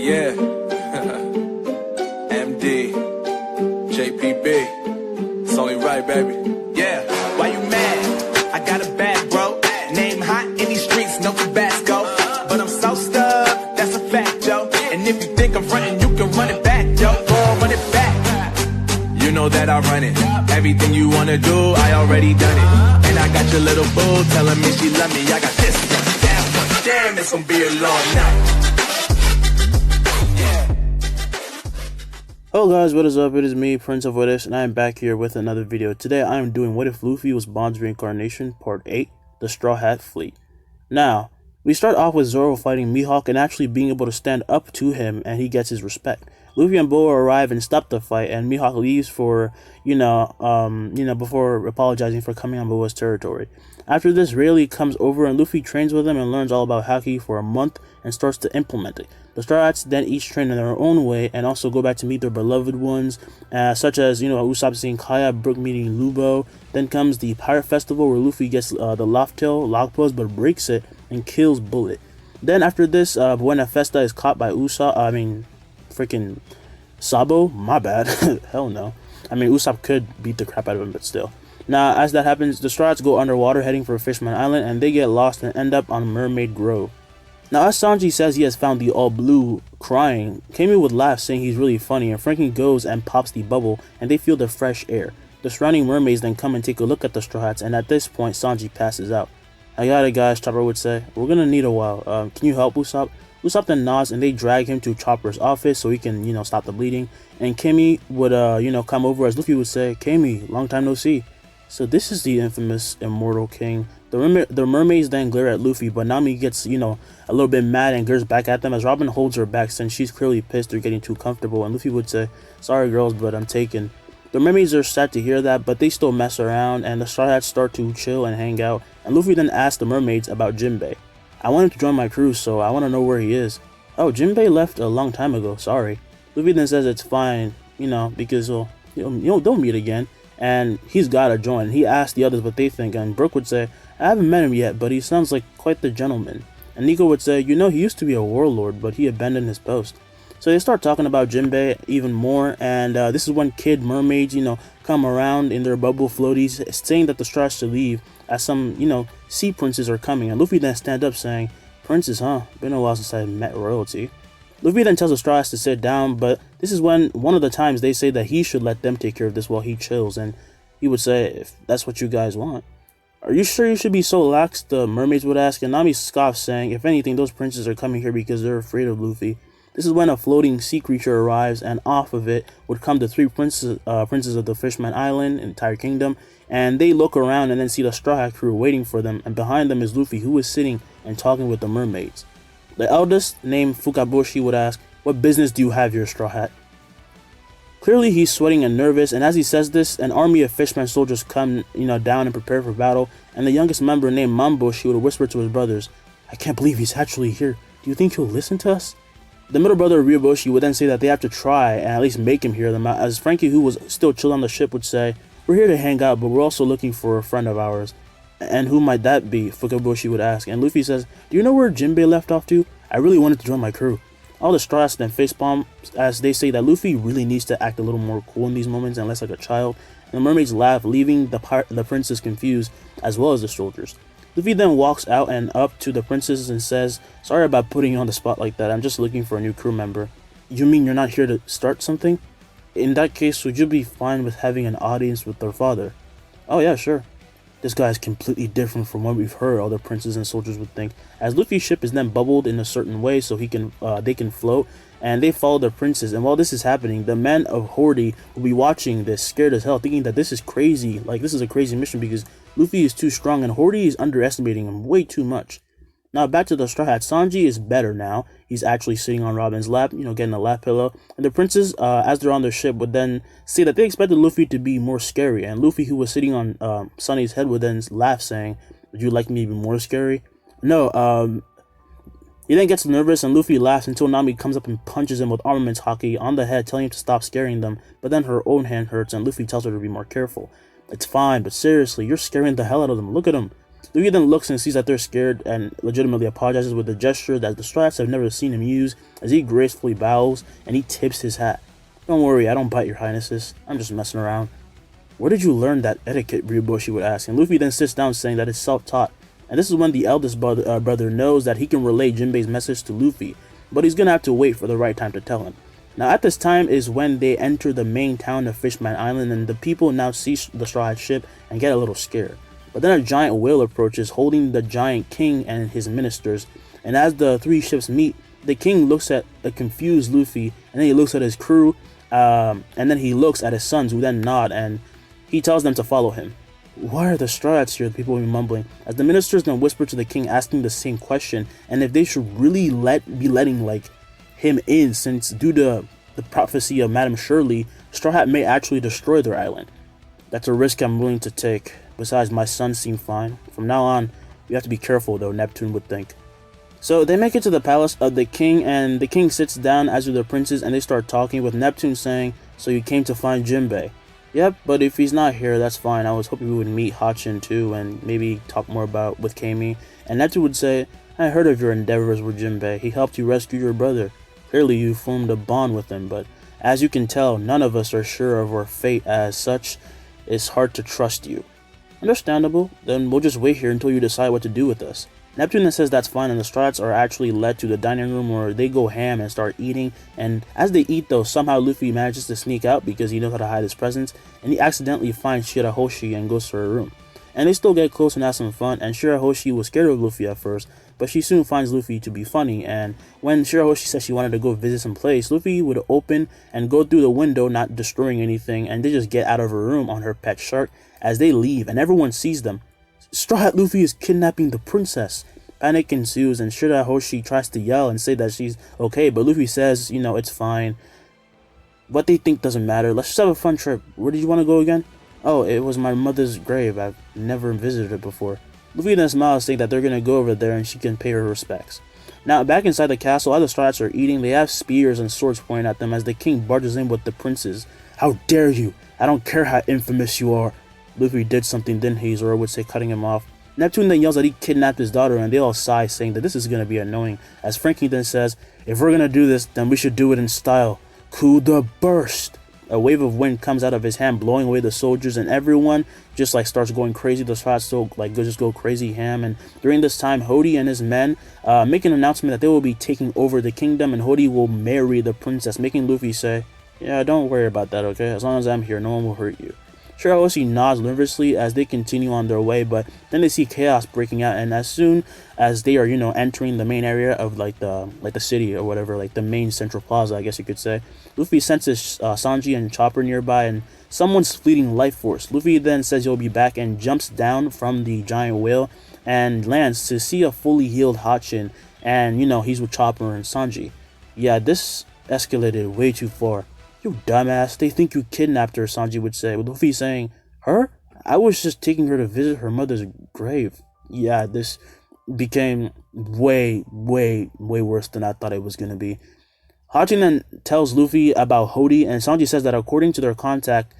Yeah. MD. JPB. It's only right, baby. Yeah. Why you mad? I got a bad bro. Name hot in these streets, no Tabasco. But I'm so stuck, that's a fact, yo. And if you think I'm frontin', you can run it back, yo. Go on, run it back. You know that I run it. Everything you wanna do, I already done it. And I got your little boo telling me she love me. I got this. Damn, it's gonna be a long night. Hello guys, what is up? It is me, Prince of What Ifs, and I am back here with another video. Today I am doing What If Luffy Was Bond's Reincarnation, Part 8, The Strawhat Fleet. Now, we start off with Zoro fighting Mihawk and actually being able to stand up to him, and he gets his respect. Luffy and Boa arrive and stop the fight, and Mihawk leaves for, before apologizing for coming on Boa's territory. After this, Rayleigh comes over and Luffy trains with him and learns all about Haki for a month and starts to implement it. The Straw Hats then each train in their own way and also go back to meet their beloved ones, such as, Usopp seeing Kaya, Brooke meeting Lubo. Then comes the Pirate Festival where Luffy gets the Loftail log pose but breaks it and kills Bullet. Then after this, Buena Festa is caught by freaking Sabo? My bad. Hell no. Usopp could beat the crap out of him, but still. Now, as that happens, the Straw Hats go underwater heading for Fishman Island, and they get lost and end up on Mermaid Grove. Now, as Sanji says he has found the All Blue crying, Kami would laugh saying he's really funny, and Frankie goes and pops the bubble, and they feel the fresh air. The surrounding mermaids then come and take a look at the Straw Hats, and at this point, Sanji passes out. I got it, guys, Chopper would say. We're gonna need a while. Can you help Usopp? Usopp then nods, and they drag him to Chopper's office so he can, stop the bleeding. And Kami would, come over, as Luffy would say, Kami, long time no see. So this is the infamous Immortal King. The mermaids then glare at Luffy, but Nami gets, a little bit mad and glares back at them as Robin holds her back since she's clearly pissed they're getting too comfortable, and Luffy would say, sorry girls, but I'm taken. The mermaids are sad to hear that, but they still mess around, and the Straw Hats start to chill and hang out, and Luffy then asks the mermaids about Jinbei. I want him to join my crew, so I want to know where he is. Oh, Jinbei left a long time ago, sorry. Luffy then says it's fine, because they'll meet again. And he's gotta join. He asks the others what they think, and Brooke would say, I haven't met him yet, but he sounds like quite the gentleman. And Nico would say, he used to be a warlord, but he abandoned his post. So they start talking about Jinbei even more, and this is when kid mermaids, come around in their bubble floaties, saying that the Straw Hats should leave, as some, sea princes are coming. And Luffy then stands up saying, princes, huh? Been a while since I met royalty. Luffy then tells the Straw Hats to sit down, but this is when one of the times they say that he should let them take care of this while he chills, and he would say, if that's what you guys want. Are you sure you should be so lax? The mermaids would ask, and Nami scoffs, saying, if anything, those princes are coming here because they're afraid of Luffy. This is when a floating sea creature arrives, and off of it would come the three princes of the Fishman Island, entire kingdom, and they look around and then see the Straw Hat crew waiting for them, and behind them is Luffy, who is sitting and talking with the mermaids. The eldest, named Fukaboshi, would ask, what business do you have here, Straw Hat? Clearly he's sweating and nervous, and as he says this, an army of Fishman soldiers come, down and prepare for battle, and the youngest member, named Mamboshi, would whisper to his brothers, I can't believe he's actually here. Do you think he'll listen to us? The middle brother, Ryoboshi, would then say that they have to try and at least make him hear them out, as Frankie, who was still chill on the ship, would say, we're here to hang out, but we're also looking for a friend of ours. And who might that be? Fukaboshi would ask, and Luffy says, do you know where Jinbei left off to? I really wanted to join my crew. All the Straw Hats then facepalm as they say that Luffy really needs to act a little more cool in these moments and less like a child. And the mermaids laugh, leaving the princess confused, as well as the soldiers. Luffy then walks out and up to the princess and says, sorry about putting you on the spot like that, I'm just looking for a new crew member. You mean you're not here to start something? In that case, would you be fine with having an audience with their father? Oh yeah, sure. This guy is completely different from what we've heard, other princes and soldiers would think. As Luffy's ship is then bubbled in a certain way so they can float, and they follow the princess. And while this is happening, the men of Hody will be watching this, scared as hell, thinking that this is crazy. Like, this is a crazy mission because Luffy is too strong and Hody is underestimating him way too much. Now back to the Straw Hat. Sanji is better now. He's actually sitting on Robin's lap, getting a lap pillow. And the princes, as they're on their ship, would then say that they expected Luffy to be more scary. And Luffy, who was sitting on Sunny's head, would then laugh, saying, would you like me to be more scary? No, he then gets nervous and Luffy laughs until Nami comes up and punches him with armaments haki on the head, telling him to stop scaring them. But then her own hand hurts and Luffy tells her to be more careful. It's fine, but seriously, you're scaring the hell out of them. Look at him. Luffy then looks and sees that they're scared and legitimately apologizes with a gesture that the Straw Hats have never seen him use, as he gracefully bows and he tips his hat. "Don't worry, I don't bite, your highnesses. I'm just messing around." "Where did you learn that etiquette?" Ryuboshi would ask, and Luffy then sits down saying that it's self-taught. And this is when the eldest brother knows that he can relay Jinbei's message to Luffy, but he's gonna have to wait for the right time to tell him. Now at this time is when they enter the main town of Fishman Island, and the people now see the Straw Hat ship and get a little scared. But then a giant whale approaches holding the giant king and his ministers, and as the three ships meet, the king looks at a confused Luffy, and then he looks at his crew, and then he looks at his sons, who then nod, and he tells them to follow him. "Why are the Straw Hats here?" the people will be mumbling, as the ministers then whisper to the king asking the same question, and if they should really be letting him in, since due to the prophecy of Madame Shirley, Straw Hat may actually destroy their island. "That's a risk I'm willing to take. Besides, my sons seem fine. From now on, we have to be careful though," Neptune would think. So they make it to the palace of the king, and the king sits down as do the princes, and they start talking, with Neptune saying, "So you came to find Jinbei?" "Yep, but if he's not here, that's fine. I was hoping we would meet Hachin too, and maybe talk more about with Kami." And Neptune would say, "I heard of your endeavors with Jinbei. He helped you rescue your brother. Clearly you formed a bond with him, but as you can tell, none of us are sure of our fate. As such, it's hard to trust you." "Understandable. Then we'll just wait here until you decide what to do with us." Neptune then says that's fine, and the Straw Hats are actually led to the dining room where they go ham and start eating. And as they eat though, somehow Luffy manages to sneak out because he knows how to hide his presence, and he accidentally finds Shirahoshi and goes to her room. And they still get close and have some fun, and Shirahoshi was scared of Luffy at first, but she soon finds Luffy to be funny. And when Shirahoshi said she wanted to go visit some place, Luffy would open and go through the window, not destroying anything, and they just get out of her room on her pet shark. As they leave and everyone sees them, Straw Hat Luffy is kidnapping the princess. Panic ensues, and Shirahoshi tries to yell and say that she's okay, but Luffy says, it's fine. What they think doesn't matter. Let's just have a fun trip. Where did you want to go again? "Oh, it was my mother's grave. I've never visited it before." Luffy then smiles, saying that they're going to go over there and she can pay her respects. Now, back inside the castle, while the Straw Hats are eating, they have spears and swords pointing at them as the king barges in with the princes. "How dare you! I don't care how infamous you are." "Luffy did something, didn't he?" Zoro would say, cutting him off. Neptune then yells that he kidnapped his daughter, and they all sigh, saying that this is going to be annoying, as Frankie then says, "If we're going to do this, then we should do it in style. Coup de burst!" A wave of wind comes out of his hand, blowing away the soldiers, and everyone just starts going crazy. The Straw Hats just go crazy ham. And during this time, Hody and his men make an announcement that they will be taking over the kingdom, and Hody will marry the princess, making Luffy say, "Yeah, don't worry about that, okay? As long as I'm here, no one will hurt you." Shirahoshi nods nervously as they continue on their way, but then they see chaos breaking out, and as soon as they are, entering the main area of the city or whatever, the main central plaza, I guess you could say, Luffy senses Sanji and Chopper nearby, and someone's fleeting life force. Luffy then says he'll be back and jumps down from the giant whale and lands to see a fully healed Hachin, and he's with Chopper and Sanji. "Yeah, this escalated way too far." "You dumbass, they think you kidnapped her," Sanji would say, with Luffy saying, "Her? I was just taking her to visit her mother's grave." Yeah, this became way, way, way worse than I thought it was going to be. Hachin then tells Luffy about Hody, and Sanji says that according to their contact,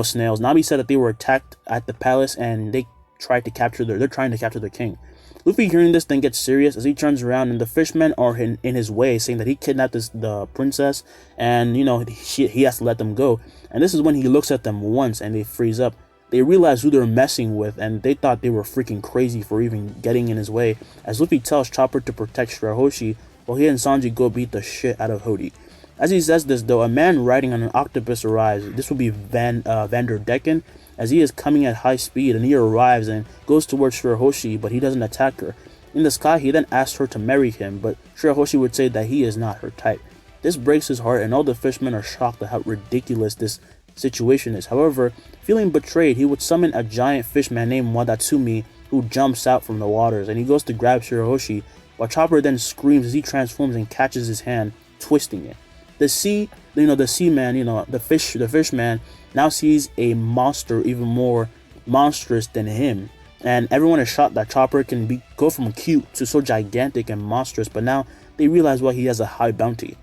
snails, Nami said that they were attacked at the palace and they're trying to capture their king. Luffy, hearing this, then gets serious as he turns around, and the fishmen are in his way, saying that he kidnapped the princess, and he has to let them go. And this is when he looks at them once and they freeze up. They realize who they're messing with, and they thought they were freaking crazy for even getting in his way, as Luffy tells Chopper to protect Shirahoshi while he and Sanji go beat the shit out of Hody. As he says this though, a man riding on an octopus arrives. This will be Vander Decken, as he is coming at high speed, and he arrives and goes towards Shirahoshi, but he doesn't attack her. In the sky, he then asks her to marry him, but Shirahoshi would say that he is not her type. This breaks his heart, and all the fishermen are shocked at how ridiculous this situation is. However, feeling betrayed, he would summon a giant fishman named Wadatsumi, who jumps out from the waters, and he goes to grab Shirahoshi, while Chopper then screams as he transforms and catches his hand, twisting it. The seaman, the fishman, now sees a monster even more monstrous than him, and everyone is shocked that Chopper can go from cute to so gigantic and monstrous, but now they realize why he has a high bounty.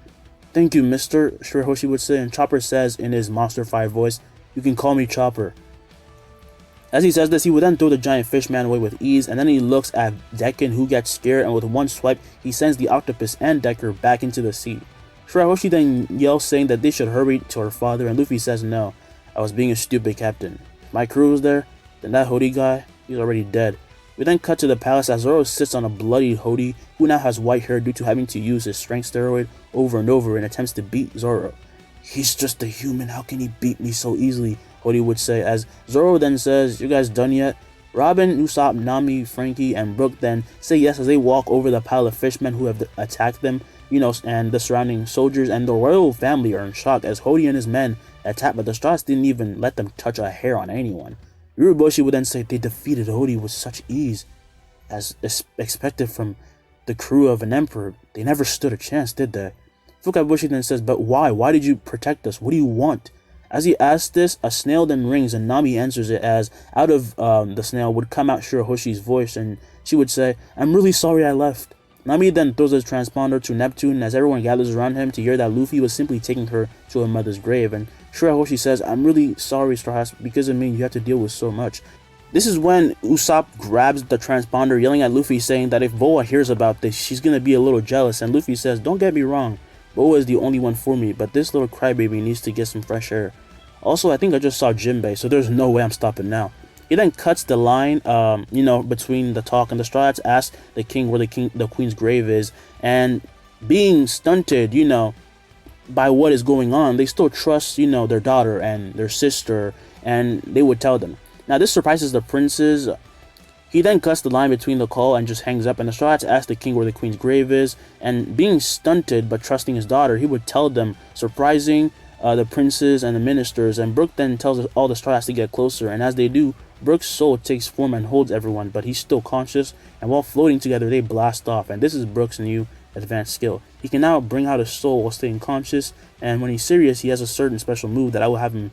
"Thank you, mister," Shirahoshi would say, and Chopper says in his monster-fied voice, "You can call me Chopper." As he says this, he would then throw the giant fishman away with ease, and then he looks at Decken, who gets scared, and with one swipe, he sends the octopus and Decker back into the sea. Shirahoshi then yells saying that they should hurry to her father, and Luffy says no, I was being a stupid captain. If my crew was there, then that Hody guy, he's already dead. We then cut to the palace as Zoro sits on a bloody Hody, who now has white hair due to having to use his strength steroid over and over in attempts to beat Zoro. He's just a human, how can he beat me so easily? Hody would say, as Zoro then says, you guys done yet? Robin, Usopp, Nami, Frankie, and Brooke then say yes as they walk over the pile of fishmen who have attacked them, and the surrounding soldiers and the royal family are in shock as Hody and his men attack, but the Strauss didn't even let them touch a hair on anyone. Uroboshi would then say they defeated Hody with such ease, as expected from the crew of an emperor. They never stood a chance, did they? Fukabushi then says, but why? Why did you protect us? What do you want? As he asks this, a snail then rings and Nami answers it as out of the snail would come out Shirahoshi's voice, and she would say, I'm really sorry I left. Nami then throws his transponder to Neptune as everyone gathers around him to hear that Luffy was simply taking her to her mother's grave, and Shirahoshi says, I'm really sorry, Straw Hats, because of me you have to deal with so much. This is when Usopp grabs the transponder, yelling at Luffy, saying that if Boa hears about this, she's gonna be a little jealous, and Luffy says, don't get me wrong, Boa is the only one for me, but this little crybaby needs to get some fresh air. Also, I think I just saw Jinbei, so there's no way I'm stopping now. He then cuts the line, between the talk, and the Straw Hats ask the king where the queen's grave is, and being stunted, by what is going on, they still trust, their daughter and their sister, and they would tell them. Now, this surprises the princes. He then cuts the line between the call and just hangs up, and the Straw Hats ask the king where the queen's grave is, and being stunted but trusting his daughter, he would tell them, surprising the princes and the ministers, and Brooke then tells all the Straw Hats to get closer, and as they do, Brooke's soul takes form and holds everyone, but he's still conscious, and while floating together, they blast off, and this is Brooke's new advanced skill. He can now bring out his soul while staying conscious, and when he's serious, he has a certain special move that I will have him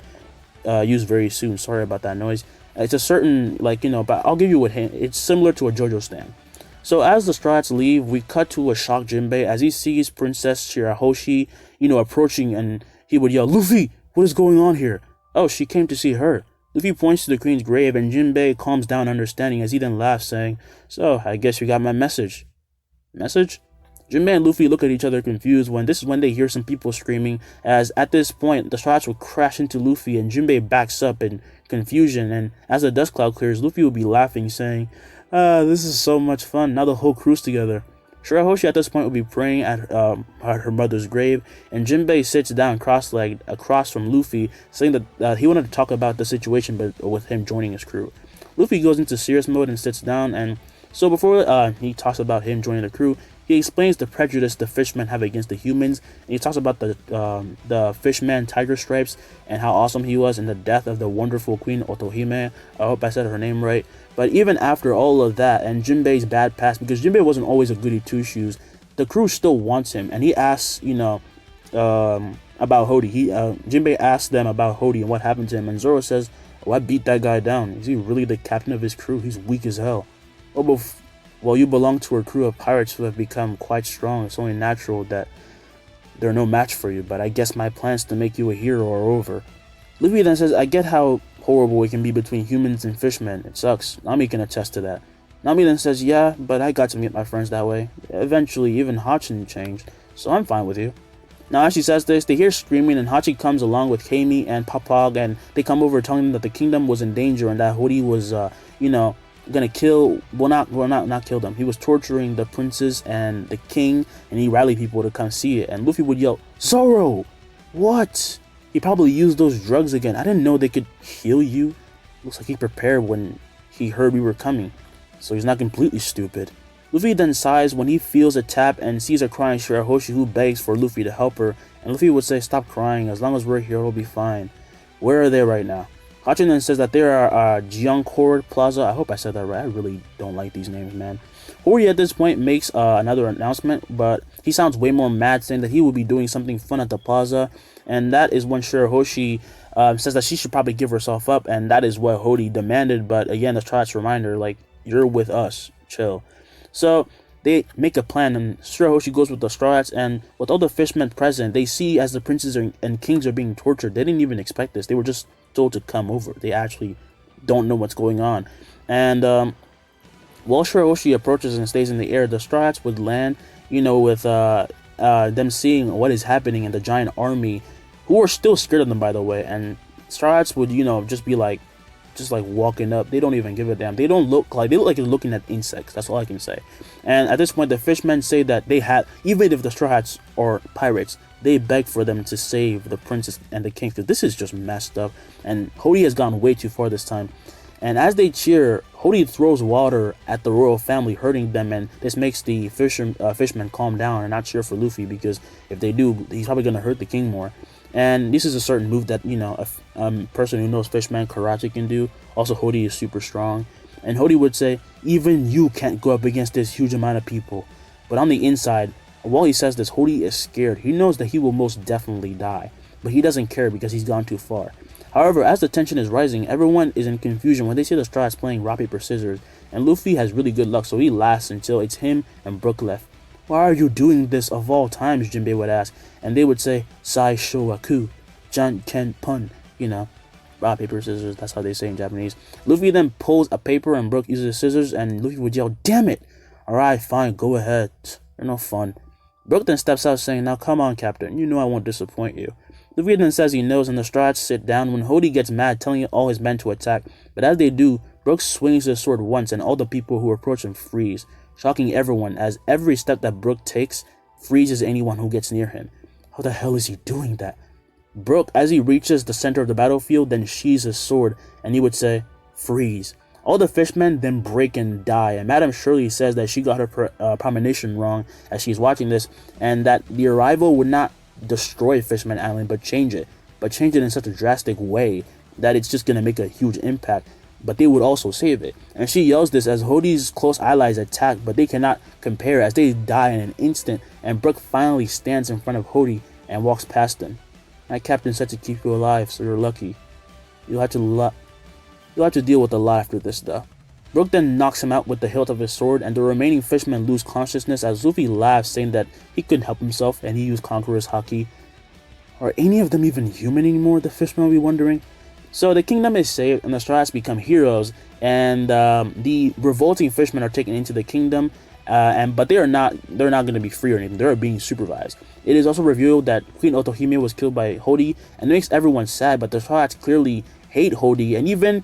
use very soon. Sorry about that noise. It's a certain, but I'll give you a hint. It's similar to a JoJo stand. So as the Straw Hats leave, we cut to a shocked Jinbei as he sees Princess Shirahoshi, approaching, and he would yell, Luffy, what is going on here? Oh, she came to see her. Luffy points to the queen's grave, and Jinbei calms down, understanding, as he then laughs, saying, so, I guess you got my message. Message? Jinbei and Luffy look at each other confused when they hear some people screaming, as at this point, the Straw Hats will crash into Luffy, and Jinbei backs up in confusion, and as the dust cloud clears, Luffy will be laughing, saying, this is so much fun, now the whole crew's together. Shirahoshi at this point will be praying at her mother's grave, and Jinbei sits down cross-legged across from Luffy, saying that he wanted to talk about the situation, but with him joining his crew. Luffy goes into serious mode and sits down, and so before he talks about him joining the crew, he explains the prejudice the fishmen have against the humans, and he talks about the fishman Tiger Stripes and how awesome he was, and the death of the wonderful queen Otohime. I hope I said her name right. But even after all of that, and Jinbei's bad past, because Jinbei wasn't always a goody two-shoes, the crew still wants him, and he asks, about Hody. Jinbei asks them about Hody and what happened to him, and Zoro says, oh, I beat that guy down. Is he really the captain of his crew? He's weak as hell. Well, you belong to a crew of pirates who have become quite strong. It's only natural that they're no match for you, but I guess my plans to make you a hero are over. Luffy then says, I get how horrible it can be between humans and fishmen. It sucks. Nami can attest to that. Nami then says, yeah, but I got to meet my friends that way. Eventually, even Hachi changed, so I'm fine with you. Now, as she says this, they hear screaming, and Hachi comes along with Kami and Papag, and they come over telling them that the kingdom was in danger and that Hody was, gonna kill, not kill them. He was torturing the princes and the king, and he rallied people to come see it. And Luffy would yell, Zoro, what? He probably used those drugs again. I didn't know they could heal you. Looks like he prepared when he heard we were coming, so he's not completely stupid. Luffy then sighs when he feels a tap and sees a crying Shirahoshi, who begs for Luffy to help her, and Luffy would say, stop crying, as long as we're here we'll be fine. Where are they right now? Hachi then says that they are Jiangkor Plaza. I hope I said that right. I really don't like these names, man. Hody at this point makes another announcement, but he sounds way more mad, saying that he will be doing something fun at the plaza, and that is when Shirahoshi says that she should probably give herself up, and that is what Hody demanded. But again, the Straw Hats remind her, like, you're with us, chill. So they make a plan, and Shirahoshi goes with the Straw Hats, and with all the fishmen present, they see as the princes and kings are being tortured. They didn't even expect this. They were just told to come over. They actually don't know what's going on. And while Shirahoshi approaches and stays in the air, the Straw Hats would land, with them seeing what is happening and the giant army, who are still scared of them, by the way. And Straw Hats would, just be like, walking up. They don't even give a damn. They look like they're looking at insects. That's all I can say. And at this point, the Fishmen say that even if the Straw Hats are pirates, they beg for them to save the princess and the king, because this is just messed up. And Hody has gone way too far this time. And as they cheer, Hody throws water at the royal family, hurting them, and this makes the fishmen calm down and not cheer for Luffy, because if they do, he's probably going to hurt the king more. And this is a certain move that, a person who knows Fishman karate can do. Also, Hody is super strong. And Hody would say, even you can't go up against this huge amount of people. But on the inside, while he says this, Hody is scared. He knows that he will most definitely die. But he doesn't care because he's gone too far. However, as the tension is rising, everyone is in confusion when they see the Straw Hats playing rock, paper, scissors. And Luffy has really good luck, so he laughs until it's him and Brooke left. Why are you doing this of all times? Jinbei would ask. And they would say, Sai Showaku, Jan Ken Pun, rock, paper, scissors, that's how they say in Japanese. Luffy then pulls a paper and Brooke uses scissors, and Luffy would yell, damn it! Alright, fine, go ahead. You're no fun. Brooke then steps out saying, now come on, Captain, you know I won't disappoint you. Luffy then says he knows, and the Straw Hats sit down when Hody gets mad, telling all his men to attack. But as they do, Brooke swings his sword once, and all the people who approach him freeze, shocking everyone, as every step that Brooke takes freezes anyone who gets near him. How the hell is he doing that? Brooke, as he reaches the center of the battlefield, then sheathes his sword, and he would say, freeze. All the fishmen then break and die, and Madame Shirley says that she got her premonition wrong as she's watching this, and that the arrival would not destroy Fishman Island, but change it in such a drastic way that it's just going to make a huge impact, but they would also save it. And she yells this as Hody's close allies attack, but they cannot compare as they die in an instant, and Brooke finally stands in front of Hody and walks past them. That captain said to keep you alive, so you're lucky. You'll have to deal with a lot after this, though. Brooke then knocks him out with the hilt of his sword, and the remaining fishmen lose consciousness as Luffy laughs, saying that he couldn't help himself and he used Conqueror's Haki. Are any of them even human anymore, the fishmen will be wondering? So the kingdom is saved and the Straw Hats become heroes, and the revolting fishmen are taken into the kingdom, but they're not going to be free or anything. They're being supervised. It is also revealed that Queen Otohime was killed by Hody, and it makes everyone sad, but the Straw Hats clearly hate Hody, and even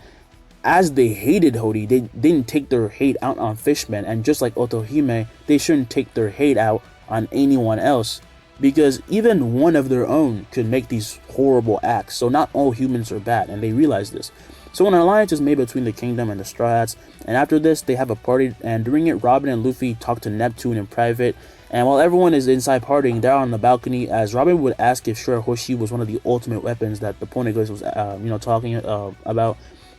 as they hated Hody, they didn't take their hate out on Fishman, and just like Otohime, they shouldn't take their hate out on anyone else, because even one of their own could make these horrible acts. So not all humans are bad, and they realize this. So an alliance is made between the kingdom and the Straw Hats, and after this they have a party, and during it Robin and Luffy talk to Neptune in private, and while everyone is inside partying, they're on the balcony as Robin would ask if Shirahoshi was one of the ultimate weapons that the Poneglyphs was talking about,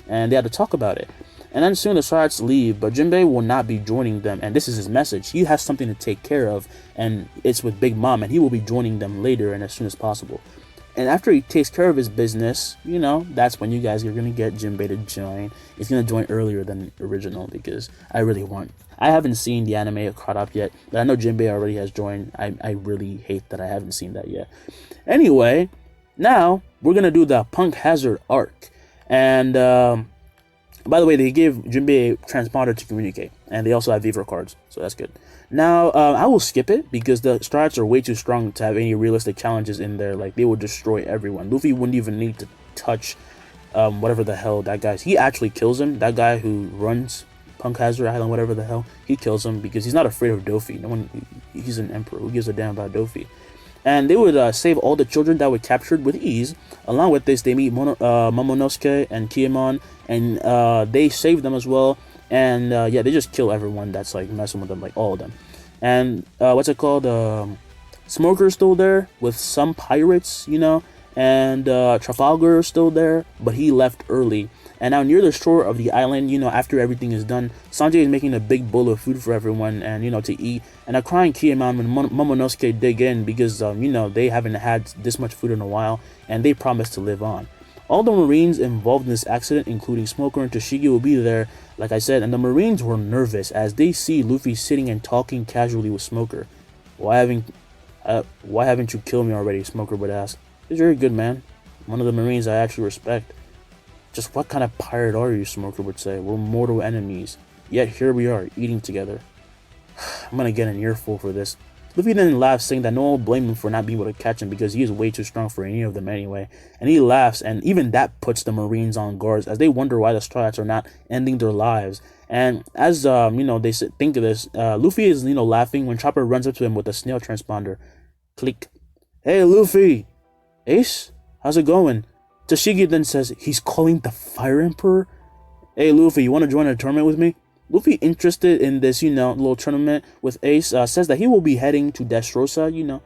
and they had to talk about it. And then soon the Straw Hats leave, but Jinbei will not be joining them, and this is his message. He has something to take care of, and it's with Big Mom, and he will be joining them later and as soon as possible. And after he takes care of his business, that's when you guys are going to get Jinbei to join. He's going to join earlier than the original, because I haven't seen the anime caught up yet, but I know Jinbei already has joined. I really hate that I haven't seen that yet. Anyway, now we're going to do the Punk Hazard arc. And by the way, they gave Jinbei a transponder to communicate, and they also have Viva cards, so that's good. Now, I will skip it because the Straw Hats are way too strong to have any realistic challenges in there. Like, they would destroy everyone. Luffy wouldn't even need to touch whatever the hell that guy's. He actually kills him. That guy who runs Punk Hazard Island, whatever the hell, he kills him because he's not afraid of Dofi. He's an emperor. Who gives a damn about Dofi? And they would save all the children that were captured with ease. Along with this, they meet Momonosuke and Kiemon, and they save them as well. And they just kill everyone that's like messing with them, like all of them. And Smoker's still there with some pirates, and Trafalgar is still there, but he left early. And now near the shore of the island, after everything is done, Sanjay is making a big bowl of food for everyone and, to eat. And a crying Kiemon when Momonosuke dig in because, they haven't had this much food in a while, and they promise to live on. All the Marines involved in this accident, including Smoker and Toshigi, will be there, like I said, and the Marines were nervous as they see Luffy sitting and talking casually with Smoker. Why haven't you killed me already? Smoker would ask. He's very good, man. One of the Marines I actually respect. Just what kind of pirate are you, Smoker would say. We're mortal enemies. Yet here we are, eating together. I'm gonna get an earful for this. Luffy then laughs, saying that no one will blame him for not being able to catch him because he is way too strong for any of them anyway. And he laughs, and even that puts the Marines on guard as they wonder why the Strawhats are not ending their lives. And as they think of this, Luffy is laughing when Chopper runs up to him with a snail transponder. Click. Hey Luffy, Ace, how's it going? Tashigi then says he's calling the Fire Emperor. Hey Luffy, you want to join a tournament with me? Luffy, interested in this, little tournament with Ace, says that he will be heading to Dressrosa,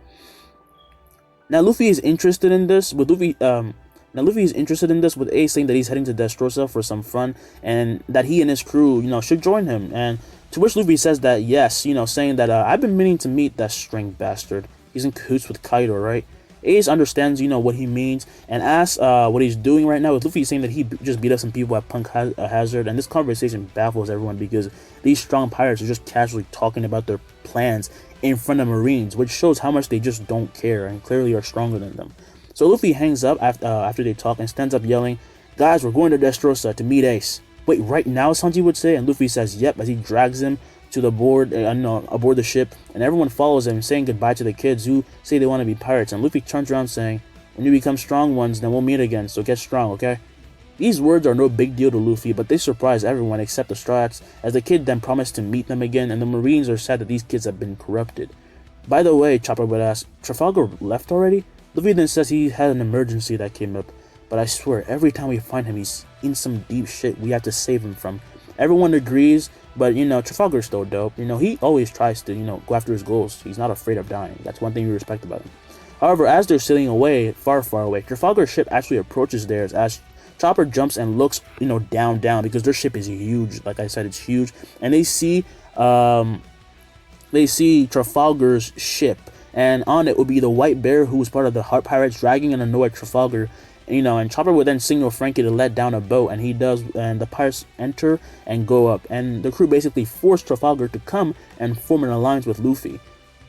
Now Luffy is interested in this with Ace saying that he's heading to Dressrosa for some fun and that he and his crew, should join him. And to which Luffy says that yes, saying that I've been meaning to meet that string bastard. He's in cahoots with Kaido, right? Ace understands, what he means and asks what he's doing right now. With Luffy saying that he just beat up some people at Punk Hazard, and this conversation baffles everyone because these strong pirates are just casually talking about their plans in front of Marines, which shows how much they just don't care and clearly are stronger than them. So Luffy hangs up after they talk and stands up yelling, "Guys, we're going to Dressrosa to meet Ace." Wait, right now, Sanji would say, and Luffy says yep as he drags him to the board, aboard the ship, and everyone follows him, saying goodbye to the kids who say they want to be pirates. And Luffy turns around saying, "When you become strong ones, then we'll meet again, so get strong, okay?" These words are no big deal to Luffy, but they surprise everyone except the Straw Hats, as the kid then promised to meet them again, and the Marines are sad that these kids have been corrupted. By the way, Chopper would ask, Trafalgar left already? Luffy then says he had an emergency that came up, but I swear, every time we find him, he's in some deep shit we have to save him from. Everyone agrees, but Trafalgar's still dope. He always tries to, go after his goals. He's not afraid of dying. That's one thing we respect about him. However, as they're sailing away, far, far away, Trafalgar's ship actually approaches theirs as Chopper jumps and looks, down, because their ship is huge. Like I said, it's huge. And they see Trafalgar's ship, and on it will be the White Bear, who was part of the Heart Pirates, dragging an annoyed Trafalgar. And Chopper would then signal Frankie to let down a boat, and he does, and the pirates enter and go up, and the crew basically force Trafalgar to come and form an alliance with Luffy.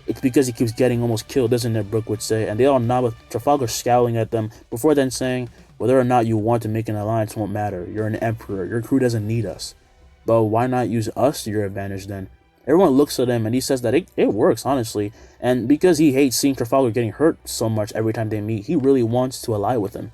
It's because he keeps getting almost killed, isn't it, Brooke would say, and they all nod with Trafalgar scowling at them, before then saying, whether or not you want to make an alliance won't matter, you're an emperor, your crew doesn't need us. But why not use us to your advantage then? Everyone looks at him and he says that it works, honestly, and because he hates seeing Trafalgar getting hurt so much every time they meet, he really wants to ally with him.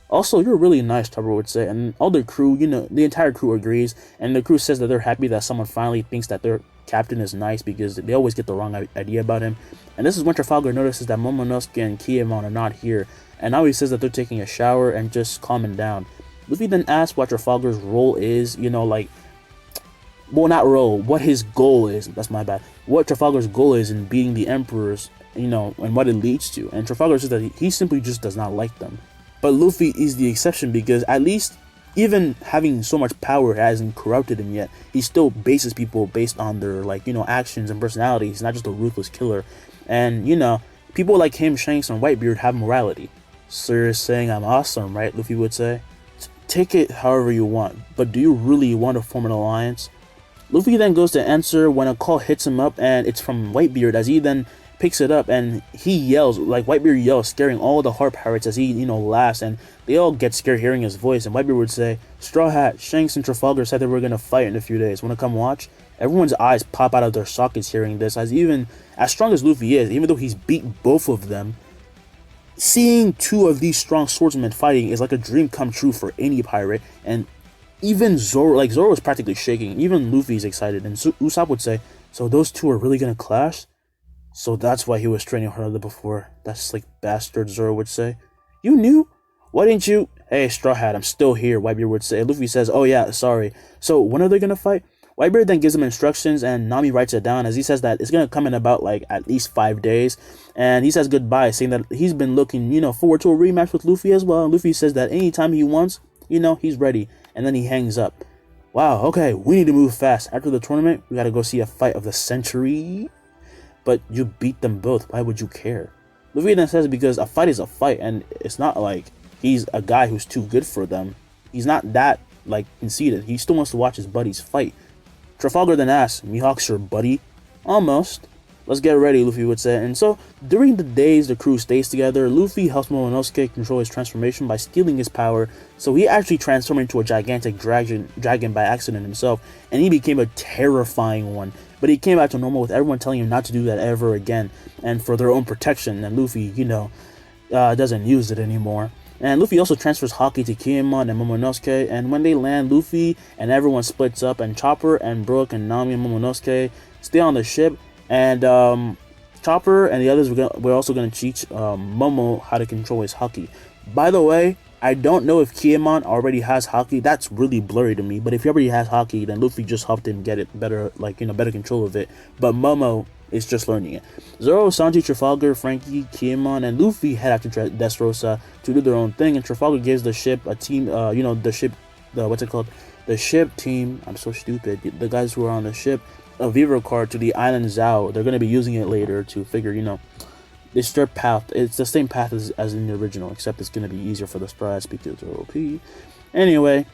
Also, you're really nice, Chopper would say, and all the crew, the entire crew agrees, and the crew says that they're happy that someone finally thinks that their captain is nice because they always get the wrong idea about him. And this is when Trafalgar notices that Momonosuke and Kiemon are not here, and now he says that they're taking a shower and just calming down. Luffy then asks what Trafalgar's role is, what his goal is, that's my bad, what Trafalgar's goal is in beating the emperors, and what it leads to. And Trafalgar says that he simply just does not like them. But Luffy is the exception because at least, even having so much power hasn't corrupted him yet. He still bases people based on their, actions and personalities. He's not just a ruthless killer. And, people like him, Shanks, and Whitebeard have morality. So you're saying I'm awesome, right? Luffy would say. Take it however you want, but do you really want to form an alliance? Luffy then goes to answer when a call hits him up, and it's from Whitebeard, as he then picks it up and he yells, Whitebeard yells, scaring all the Heart Pirates as he, laughs, and they all get scared hearing his voice. And Whitebeard would say, Straw Hat, Shanks, and Trafalgar said they were gonna fight in a few days. Wanna come watch? Everyone's eyes pop out of their sockets hearing this, as even as strong as Luffy is, even though he's beat both of them, seeing two of these strong swordsmen fighting is like a dream come true for any pirate. And even Zoro, Zoro is practically shaking. Even Luffy's excited. And Usopp would say, so those two are really gonna clash? So that's why he was training harder before. That slick bastard, Zoro would say. You knew? Why didn't you? Hey, Straw Hat, I'm still here, Whitebeard would say. Luffy says, oh yeah, sorry. So when are they gonna fight? Whitebeard then gives him instructions, and Nami writes it down, as he says that it's gonna come in about at least 5 days. And he says goodbye, saying that he's been looking, forward to a rematch with Luffy as well. And Luffy says that anytime he wants, he's ready. And then he hangs up. Wow, okay, we need to move fast. After the tournament, we gotta go see a fight of the century. But you beat them both, why would you care? Luffy then says because a fight is a fight, and it's not like he's a guy who's too good for them. He's not that, conceited. He still wants to watch his buddies fight. Trafalgar then asks, Mihawk's your buddy? Almost. Let's get ready, Luffy would say. And so, during the days the crew stays together, Luffy helps Momonosuke control his transformation by stealing his power. So he actually transformed into a gigantic dragon by accident himself, and he became a terrifying one. But he came back to normal with everyone telling him not to do that ever again, and for their own protection. And Luffy, doesn't use it anymore. And Luffy also transfers Haki to Kinemon and Momonosuke, and when they land, Luffy and everyone splits up, and Chopper and Brooke and Nami and Momonosuke stay on the ship. And Chopper and the others we're also going to teach Momo how to control his Haki. By the way, I don't know if Kinemon already has Haki. That's really blurry to me. But if he already has Haki, then Luffy just helped him get it better, better control of it. But Momo is just learning it. Zoro, Sanji, Trafalgar, Frankie, Kinemon, and Luffy head out to Dressrosa to do their own thing. And Trafalgar gives the ship a team. The ship team. I'm so stupid. The guys who are on the ship, a Vivo card to the island Zao. They're going to be using it later to figure, it's their path. It's the same path as in the original, except it's going to be easier for the Sprites because they're OP. Anyway,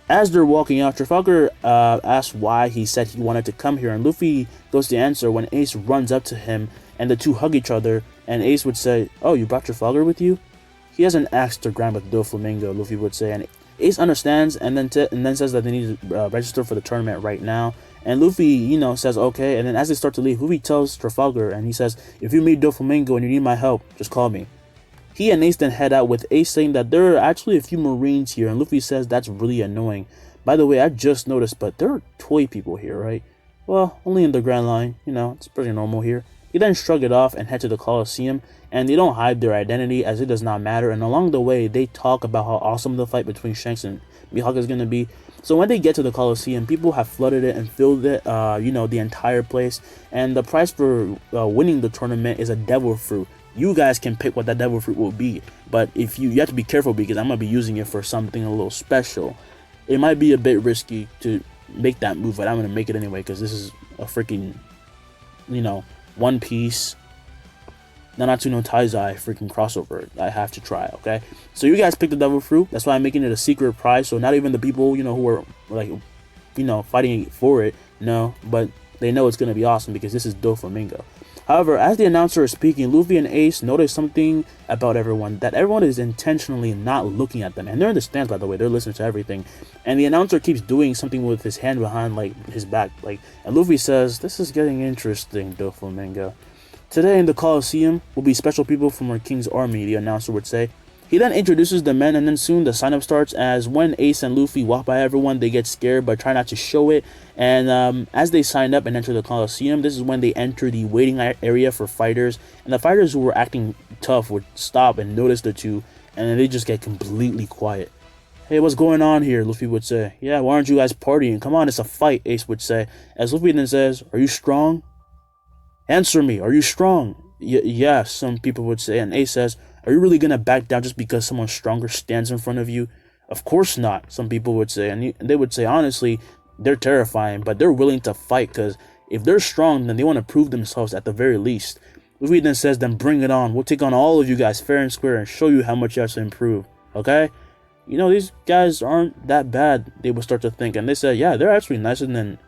as they're walking out, Trafalgar asks why he said he wanted to come here, and Luffy goes to answer when Ace runs up to him, and the two hug each other, and Ace would say, "Oh, you brought Trafalgar with you?" He has an axe to grind with Doflamingo, Luffy would say, and Ace understands and then says that they need to register for the tournament right now. And Luffy, says okay. And then as they start to leave, Luffy tells Trafalgar, and he says, "If you meet Doflamingo and you need my help, just call me." He and Ace then head out, with Ace saying that there are actually a few Marines here, and Luffy says that's really annoying. By the way, I just noticed, but there are toy people here, right? Well, only in the Grand Line, it's pretty normal here. He then shrug it off and head to the Coliseum, and they don't hide their identity as it does not matter. And along the way, they talk about how awesome the fight between Shanks and Mihawk is going to be. So when they get to the Coliseum, people have flooded it and filled it, the entire place. And the prize for winning the tournament is a devil fruit. You guys can pick what that devil fruit will be, but if you have to be careful because I'm going to be using it for something a little special. It might be a bit risky to make that move, but I'm going to make it anyway because this is a freaking, One Piece, Nanatsu no Taizai freaking crossover. I have to try, okay? So you guys picked the devil fruit. That's why I'm making it a secret prize. So not even the people, who are fighting for it, but they know it's going to be awesome because this is Doflamingo. However, as the announcer is speaking, Luffy and Ace notice something about everyone, that everyone is intentionally not looking at them. And they're in the stands, by the way. They're listening to everything. And the announcer keeps doing something with his hand behind, his back. And Luffy says, "This is getting interesting, Doflamingo. Today in the Coliseum will be special people from our king's army," the announcer would say. He then introduces the men, and then soon the sign-up starts. As when Ace and Luffy walk by everyone, they get scared but try not to show it. And as they sign up and enter the Coliseum, this is when they enter the waiting area for fighters. And the fighters who were acting tough would stop and notice the two, and then they just get completely quiet. "Hey, what's going on here?" Luffy would say. "Yeah, why aren't you guys partying? Come on, it's a fight," Ace would say. As Luffy then says, "Are you strong? Answer me, are you strong?" Yeah, some people would say. And Ace says, "Are you really gonna back down just because someone stronger stands in front of you?" "Of course not," some people would say. And they would say, honestly, they're terrifying, but they're willing to fight because if they're strong, then they want to prove themselves at the very least. Luffy then says, "Then bring it on. We'll take on all of you guys fair and square and show you how much you have to improve, okay?" These guys aren't that bad, they would start to think. And they said, yeah, they're actually nicer than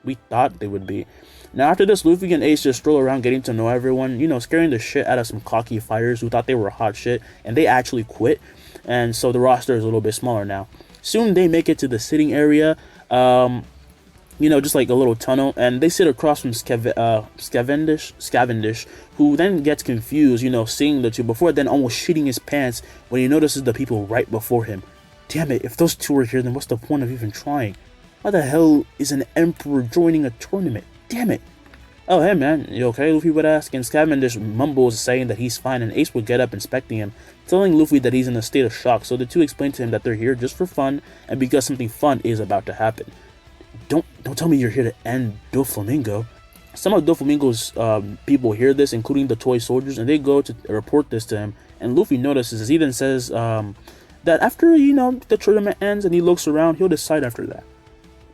we thought they would be. Now after this, Luffy and Ace just stroll around getting to know everyone, scaring the shit out of some cocky fighters who thought they were hot shit, and they actually quit. And so the roster is a little bit smaller now. Soon they make it to the sitting area, just like a little tunnel, and they sit across from Cavendish, who then gets confused, seeing the two, before then almost shitting his pants when he notices the people right before him. Damn it, if those two are here, then what's the point of even trying? Why the hell is an emperor joining a tournament? Damn it. "Oh, hey man, you okay?" Luffy would ask, and Cavendish mumbles saying that he's fine, and Ace would get up inspecting him, telling Luffy that he's in a state of shock. So the two explain to him that they're here just for fun, and because something fun is about to happen. Don't tell me you're here to end Doflamingo." Some of Doflamingo's people hear this, including the toy soldiers, and they go to report this to him. And Luffy notices, he then says that after the tournament ends and he looks around, he'll decide after that.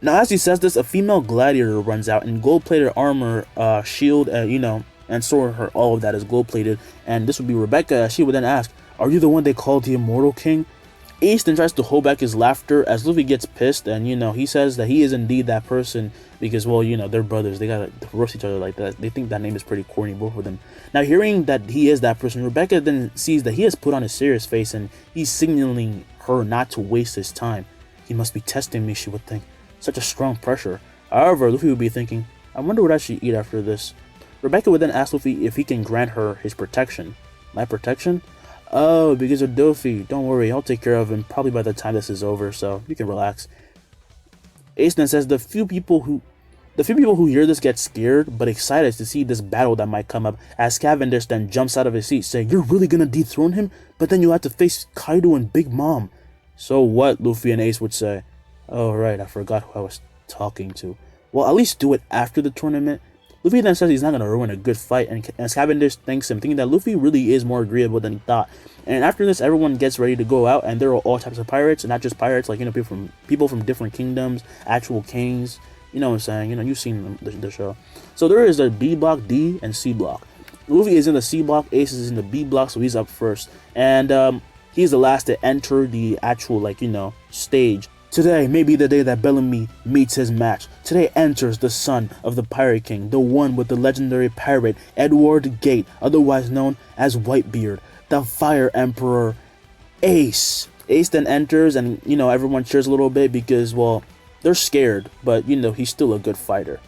Now as he says this, a female gladiator runs out in gold-plated armor, shield, and sword. All of that is gold-plated. And this would be Rebecca. She would then ask, "Are you the one they called the Immortal King?" Ace then tries to hold back his laughter as Luffy gets pissed, and he says that he is indeed that person because, well, they're brothers. They gotta roast each other like that. They think that name is pretty corny, both of them. Now, hearing that he is that person, Rebecca then sees that he has put on a serious face and he's signaling her not to waste his time. He must be testing me, she would think. Such a strong pressure. However, Luffy would be thinking, I wonder what I should eat after this. Rebecca would then ask Luffy if he can grant her his protection. My protection? Oh, because of Dofi. Don't worry, I'll take care of him probably by the time this is over, so you can relax. Ace then says the few people who hear this get scared but excited to see this battle that might come up, as Cavendish then jumps out of his seat saying, "You're really gonna dethrone him? But then you have to face Kaido and Big Mom." So what? Luffy and Ace would say. Oh right, I forgot who I was talking to. Well, at least do it after the tournament. Luffy then says he's not going to ruin a good fight, and as Cavendish thanks him, thinking that Luffy really is more agreeable than he thought. And after this, everyone gets ready to go out, and there are all types of pirates, and not just pirates, like, people from different kingdoms, actual kings, you know what I'm saying, you've seen the show. So there is a B block, D, and C block. Luffy is in the C block, Ace is in the B block, so he's up first, and he's the last to enter the actual, stage. Today may be the day that Bellamy meets his match. Today enters the son of the Pirate King, the one with the legendary pirate Edward Gate, otherwise known as Whitebeard, the Fire Emperor, Ace. Ace then enters, and everyone cheers a little bit because, well, they're scared, but he's still a good fighter.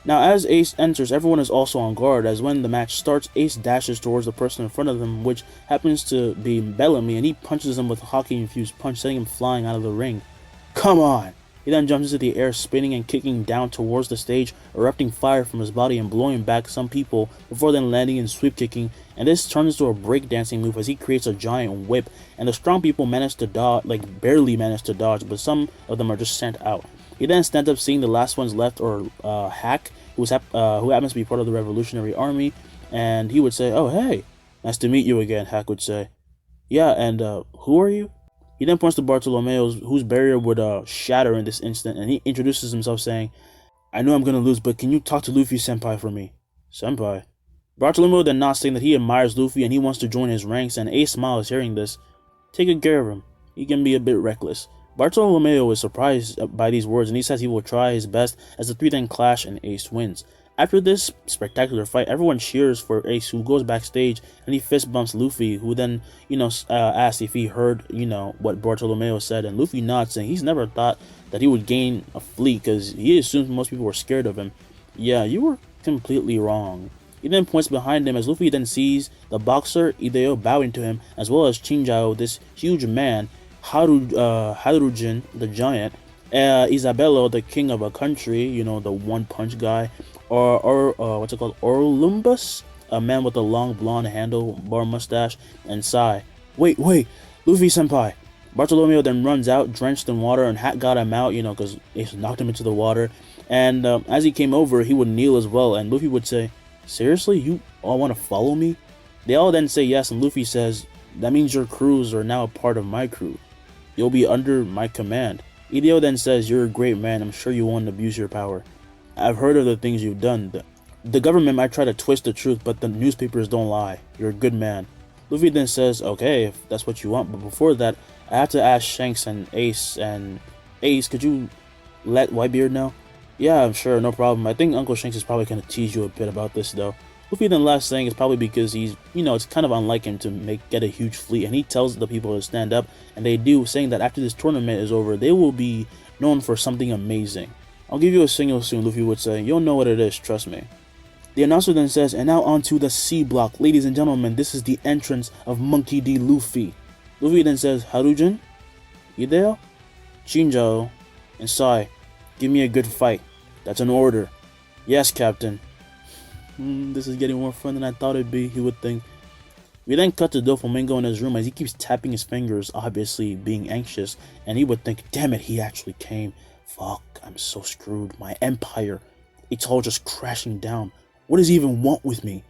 Now, as Ace enters, everyone is also on guard, as when the match starts, Ace dashes towards the person in front of him, which happens to be Bellamy, and he punches him with a hockey-infused punch, sending him flying out of the ring. Come on! He then jumps into the air, spinning and kicking down towards the stage, erupting fire from his body and blowing back some people, before then landing and sweep kicking, and this turns into a breakdancing move as he creates a giant whip, and the strong people manage to dodge, barely manage to dodge, but some of them are just sent out. He then stands up, seeing the last ones left, or Hack, who happens to be part of the Revolutionary Army, and he would say, "Oh hey, nice to meet you again," Hack would say. "Yeah, and who are you?" He then points to Bartolomeo, whose barrier would shatter in this instant, and he introduces himself saying, "I know I'm gonna lose, but can you talk to Luffy-senpai for me?" Senpai? Bartolomeo then nods, saying that he admires Luffy and he wants to join his ranks, and Ace smiles hearing this. Take good care of him. He can be a bit reckless. Bartolomeo is surprised by these words, and he says he will try his best, as the three then clash and Ace wins. After this spectacular fight, everyone cheers for Ace, who goes backstage and he fist bumps Luffy, who then, asks if he heard, what Bartolomeo said, and Luffy nods, saying he's never thought that he would gain a fleet because he assumes most people were scared of him. Yeah, you were completely wrong. He then points behind him as Luffy then sees the boxer Hideo bowing to him, as well as Chinjao, this huge man, Harujin, the giant, Isabello, the king of a country, the one-punch guy, or what's it called, Orlumbus, a man with a long blonde handlebar mustache, and Sai. Wait, Luffy-senpai. Bartolomeo then runs out, drenched in water, and Hat got him out, because Ace knocked him into the water, and as he came over, he would kneel as well, and Luffy would say, "Seriously, you all want to follow me?" They all then say yes, and Luffy says, "That means your crews are now a part of my crew. You'll be under my command." Hideo then says, "You're a great man, I'm sure you won't abuse your power. I've heard of the things you've done. The government might try to twist the truth, but the newspapers don't lie. You're a good man." Luffy then says, "Okay, if that's what you want, but before that, I have to ask Shanks and Ace, could you let Whitebeard know?" "Yeah, I'm sure, no problem. I think Uncle Shanks is probably going to tease you a bit about this, though." Luffy then laughs, saying it's probably because he's, it's kind of unlike him to get a huge fleet, and he tells the people to stand up, and they do, saying that after this tournament is over, they will be known for something amazing. "I'll give you a signal soon," Luffy would say. "You'll know what it is, trust me." The announcer then says, "And now on to the C block. Ladies and gentlemen, this is the entrance of Monkey D. Luffy." Luffy then says, "Harujin? Hideo? Chinjao? And Sai, give me a good fight. That's an order." "Yes, Captain." This is getting more fun than I thought it'd be, he would think. We then cut to Doflamingo in his room as he keeps tapping his fingers, obviously being anxious, and he would think, damn it, he actually came. Fuck, I'm so screwed. My empire, it's all just crashing down. What does he even want with me?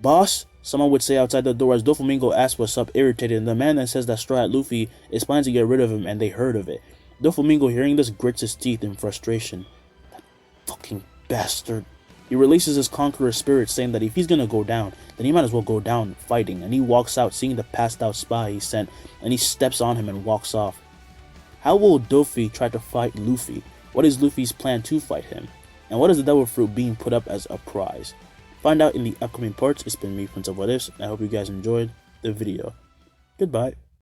"Boss?" someone would say outside the door as Doflamingo asks what's up, irritated, and the man then says that Strawhat Luffy is planning to get rid of him, and they heard of it. Doflamingo, hearing this, grits his teeth in frustration. That fucking bastard. He releases his conqueror spirit, saying that if he's gonna go down, then he might as well go down fighting, and he walks out seeing the passed out spy he sent, and he steps on him and walks off. How will Luffy try to fight Luffy? What is Luffy's plan to fight him? And what is the devil fruit being put up as a prize? Find out in the upcoming parts. It's been me, Prince of What Ifs, and I hope you guys enjoyed the video. Goodbye.